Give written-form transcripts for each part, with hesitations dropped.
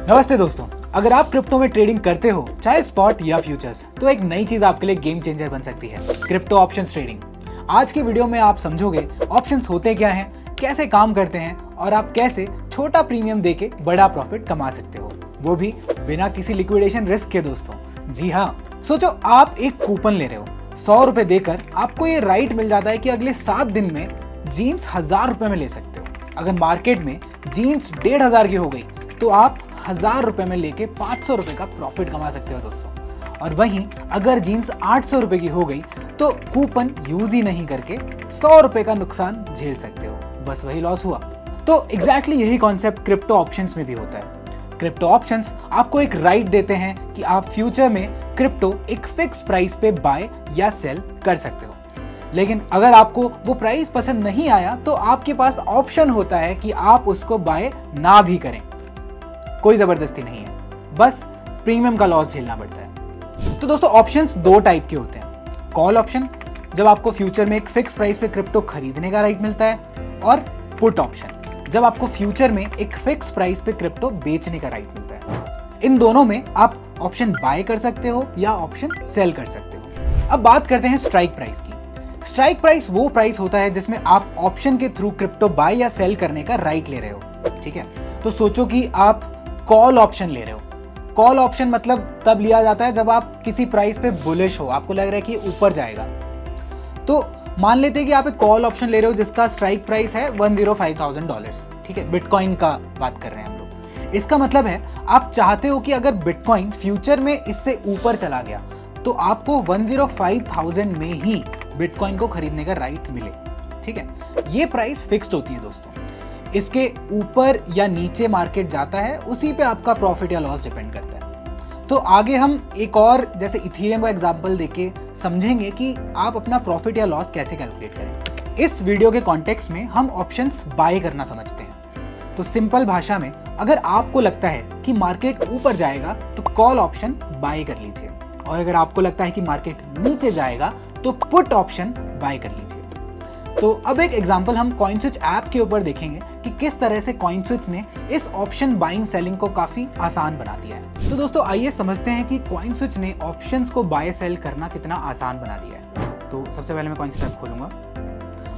नमस्ते दोस्तों, अगर आप क्रिप्टो में ट्रेडिंग करते हो, चाहे स्पॉट या फ्यूचर्स, तो एक नई चीज आपके लिए गेम चेंजर बन सकती है, क्रिप्टो ऑप्शंस ट्रेडिंग। आज के वीडियो में आप समझोगे ऑप्शंस होते क्या हैं, कैसे काम करते हैं और आप कैसे छोटा प्रीमियम देके बड़ा प्रॉफिट कमा सकते हो, वो भी बिना किसी लिक्विडेशन रिस्क के। दोस्तों जी हाँ, सोचो आप एक कूपन ले रहे हो, 100 रुपए देकर आपको ये राइट मिल जाता है कि अगले 7 दिन में जीन्स 1000 रुपए में ले सकते हो। अगर मार्केट में जीन्स 1500 की हो गई तो आप 1000 रुपए में लेके 500 रुपए का प्रॉफिट कमा सकते हो दोस्तों। और वहीं अगर जीन्स 800 रुपए की हो गई तो कूपन यूज ही नहीं करके 100 रुपए का नुकसान झेल सकते हो, बस वही लॉस हुआ। तो एग्जैक्टली यही कॉन्सेप्ट क्रिप्टो ऑप्शंस में भी होता है। क्रिप्टो ऑप्शंस आपको एक राइट देते हैं कि आप फ्यूचर में क्रिप्टो एक फिक्स प्राइस पे बाय या सेल कर सकते हो। लेकिन अगर आपको वो प्राइस पसंद नहीं आया तो आपके पास ऑप्शन होता है कि आप उसको बाय ना भी करें। कोई जबरदस्ती नहीं है, बस प्रीमियम का लॉस झेलना पड़ता है। तो दोस्तों ऑप्शंस दो टाइप के होते हैं। कॉल ऑप्शन, जब आपको फ्यूचर में एक फिक्स प्राइस पे क्रिप्टो खरीदने का राइट मिलता है, और पुट ऑप्शन, जब आपको फ्यूचर में एक फिक्स प्राइस पे क्रिप्टो बेचने का राइट मिलता है। इन दोनों में आप ऑप्शन बाय कर सकते हो या ऑप्शन सेल कर सकते हो। अब बात करते हैं स्ट्राइक प्राइस की। स्ट्राइक प्राइस वो प्राइस होता है जिसमें आप ऑप्शन के थ्रू क्रिप्टो बाय या सेल करने का राइट ले रहे हो। ठीक है, तो सोचो कि आप कॉल ऑप्शन ले रहे हो। कॉल ऑप्शन मतलब तब लिया जाता है जब आप किसी प्राइस पे बुलिश हो, आपको लग रहा है कि ऊपर जाएगा। तो मान लेते हैं कि आप एक कॉल ऑप्शन ले रहे हो जिसका स्ट्राइक प्राइस है $105,000। ठीक है, बिटकॉइन का बात कर रहे हैं हम लोग। इसका मतलब है आप चाहते हो कि अगर बिटकॉइन फ्यूचर में इससे ऊपर चला गया तो आपको 105,000 में ही बिटकॉइन को खरीदने का राइट मिले। ठीक है, ये प्राइस फिक्स्ड होती है दोस्तों। इसके ऊपर या नीचे मार्केट जाता है, उसी पे आपका प्रॉफिट या लॉस डिपेंड करता है। तो आगे हम एक और जैसे इथेरियम का एग्जांपल देके समझेंगे कि आप अपना प्रॉफिट या लॉस कैसे कैलकुलेट करें। इस वीडियो के कॉन्टेक्स्ट में हम ऑप्शंस बाय करना समझते हैं। तो सिंपल भाषा में, अगर आपको लगता है कि मार्केट ऊपर जाएगा तो कॉल ऑप्शन बाय कर लीजिए, और अगर आपको लगता है कि मार्केट नीचे जाएगा तो पुट ऑप्शन बाय कर लीजिए। तो अब एक एग्जांपल हम कॉइनस्विच ऐप के ऊपर देखेंगे कि किस तरह से कॉइनस्विच ने इस ऑप्शन बाइंग सेलिंग को काफी आसान बना दिया है। तो दोस्तों आइए समझते हैं कि कॉइनस्विच ने ऑप्शंस को बाय सेल करना कितना आसान बना दिया है। तो सबसे पहले मैं कॉइनस्विच ऐप खोलूंगा,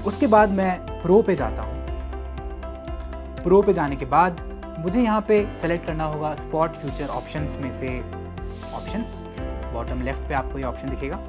उसके बाद मैं प्रो पे जाता हूँ। प्रो पे जाने के बाद मुझे यहाँ पे सेलेक्ट करना होगा स्पॉट फ्यूचर ऑप्शंस में से ऑप्शंस। बॉटम लेफ्ट पे आपको ये ऑप्शन दिखेगा।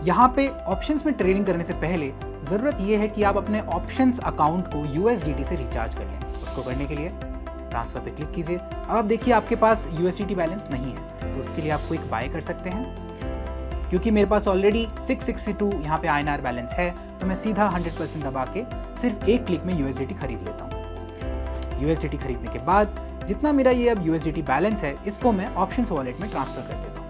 यहाँ पे ऑप्शंस में ट्रेडिंग करने से पहले ज़रूरत ये है कि आप अपने ऑप्शंस अकाउंट को USDT से रिचार्ज कर लें। उसको करने के लिए ट्रांसफर पे क्लिक कीजिए। अब आप देखिए आपके पास USDT बैलेंस नहीं है, तो उसके लिए आप क्विक बाय कर सकते हैं। क्योंकि मेरे पास ऑलरेडी 662 यहाँ पे INR बैलेंस है, तो मैं सीधा 100% दबा के सिर्फ एक क्लिक में USDT खरीद लेता हूँ। USDT खरीदने के बाद जितना मेरा ये अब USDT बैलेंस है, इसको मैं ऑप्शंस वॉलेट में ट्रांसफर कर देता हूँ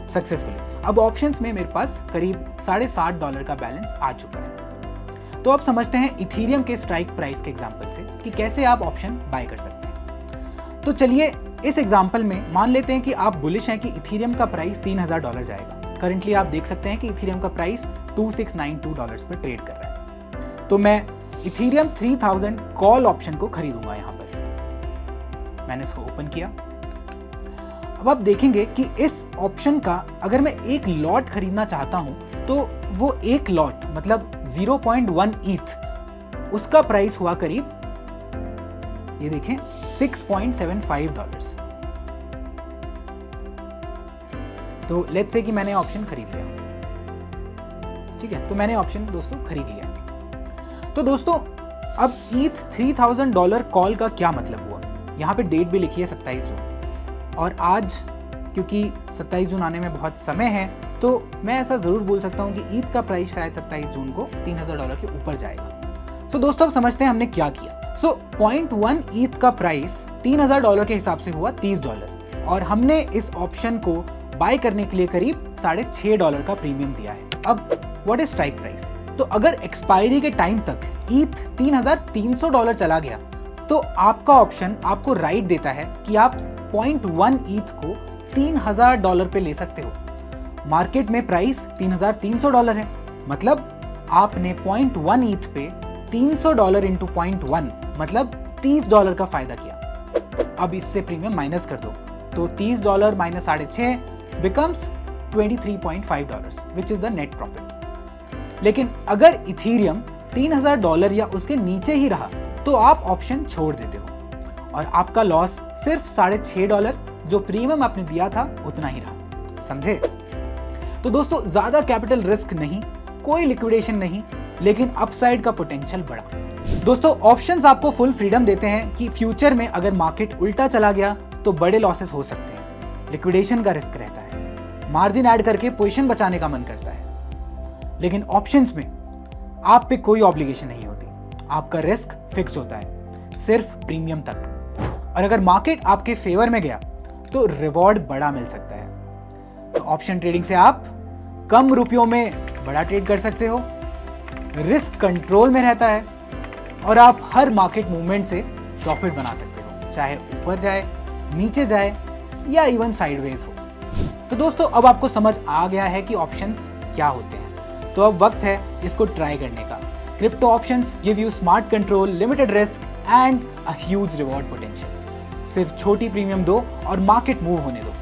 सक्सेसफुली। अब ऑप्शंस में मेरे पास करीब $7.5 का बैलेंस आ चुका है। तो अब समझते हैं इथेरियम के स्ट्राइक प्राइस के एग्जांपल से कि कैसे आप ऑप्शन बाय कर सकते हैं। तो चलिए इस एग्जांपल में मान लेते हैं कि आप बुलिश हैं कि इथेरियम का प्राइस $3000 जाएगा। करंटली आप देख सकते हैं कि इथेरियम का प्राइस $2692 पर ट्रेड कर रहा है। तो मैं इथेरियम 3000 कॉल ऑप्शन को खरीदूंगा। यहाँ पर मैंने इसको ओपन किया। अब आप देखेंगे कि इस ऑप्शन का अगर मैं एक लॉट खरीदना चाहता हूं तो वो एक लॉट मतलब 0.1 ETH, उसका प्राइस हुआ करीब, ये देखें, $6.75। तो लेट्स से कि मैंने ऑप्शन खरीद लिया। ठीक है, तो मैंने ऑप्शन दोस्तों खरीद लिया। तो दोस्तों अब ETH $3000 कॉल का क्या मतलब हुआ। यहाँ पे डेट भी लिखी है 27 जून, और आज क्योंकि 27 जून आने में बहुत समय है, तो मैं ऐसा ज़रूर बोल सकता हूँ कि ईद का प्राइस शायद 27 जून को $3000 के ऊपर जाएगा। सो दोस्तों अब समझते हैं हमने क्या किया। सो 0.1 ईद का प्राइस $3000 के हिसाब से हुआ $30, और हमने इस ऑप्शन को बाय करने के लिए करीब $6.5 का प्रीमियम दिया है। अब व्हाट इज स्ट्राइक प्राइस? तो अगर एक्सपायरी के टाइम तक ईथ $3300 चला गया तो आपका ऑप्शन आपको राइट देता है कि आप 0.1 ईथ को $3000 पे ले सकते हो। मार्केट में प्राइस $3300 है, मतलब आपने 0.1 ईथ पे $300 इंटू 0.1 मतलब $30 का फायदा किया। अब इससे प्रीमियम माइनस कर दो तो $30 minus 6.5 becomes $23.5 which is the net profit. लेकिन अगर इथीरियम $3000 या उसके नीचे ही रहा तो आप ऑप्शन छोड़ देते हो और आपका लॉस सिर्फ $6.5 जो प्रीमियम आपने दिया था उतना ही रहा। समझे? तो दोस्तों ज्यादा कैपिटल रिस्क नहीं, कोई लिक्विडेशन नहीं, लेकिन अपसाइड का पोटेंशियल बड़ा। दोस्तों ऑप्शंस आपको फुल फ्रीडम देते हैं कि फ्यूचर में अगर मार्केट उल्टा चला गया तो बड़े लॉसेस हो सकते हैं, लिक्विडेशन का रिस्क रहता है, मार्जिन ऐड करके पोजीशन बचाने का मन करता है। लेकिन ऑप्शंस में आप पे कोई ऑब्लिगेशन नहीं होती, आपका रिस्क फिक्स्ड होता है सिर्फ प्रीमियम तक, और अगर मार्केट आपके फेवर में गया तो रिवॉर्ड बड़ा मिल सकता है। तो ऑप्शन ट्रेडिंग से आप कम रुपयों में बड़ा ट्रेड कर सकते हो, रिस्क कंट्रोल में रहता है और आप हर मार्केट मूवमेंट से प्रॉफिट बना सकते हो, चाहे ऊपर जाए, नीचे जाए या इवन साइडवेज हो। तो दोस्तों अब आपको समझ आ गया है कि ऑप्शंस क्या होते हैं, तो अब वक्त है इसको ट्राई करने का। Crypto options give you smart control, limited risk and a huge reward potential. सिर्फ छोटी प्रीमियम दो और मार्केट मूव होने दो,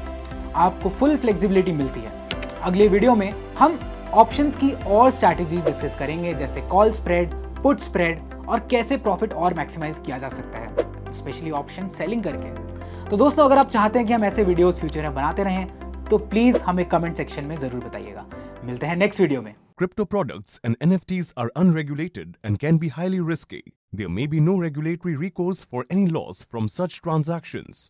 आपको फुल फ्लेक्सिबिलिटी मिलती है। अगले वीडियो में हम ऑप्शंस की और स्ट्रैटेजीज डिस्कस करेंगे, जैसे कॉल स्प्रेड, पुट स्प्रेड और कैसे प्रॉफिट और मैक्सिमाइज किया जा सकता है, स्पेशली ऑप्शन सेलिंग करके। तो दोस्तों अगर आप चाहते हैं कि हम ऐसे वीडियोस फ्यूचर में बनाते रहें तो प्लीज हमें कमेंट सेक्शन में जरूर बताइएगा। मिलते हैं नेक्स्ट वीडियो में। Crypto products and NFTs are unregulated and can be highly risky. There may be no regulatory recourse for any loss from such transactions.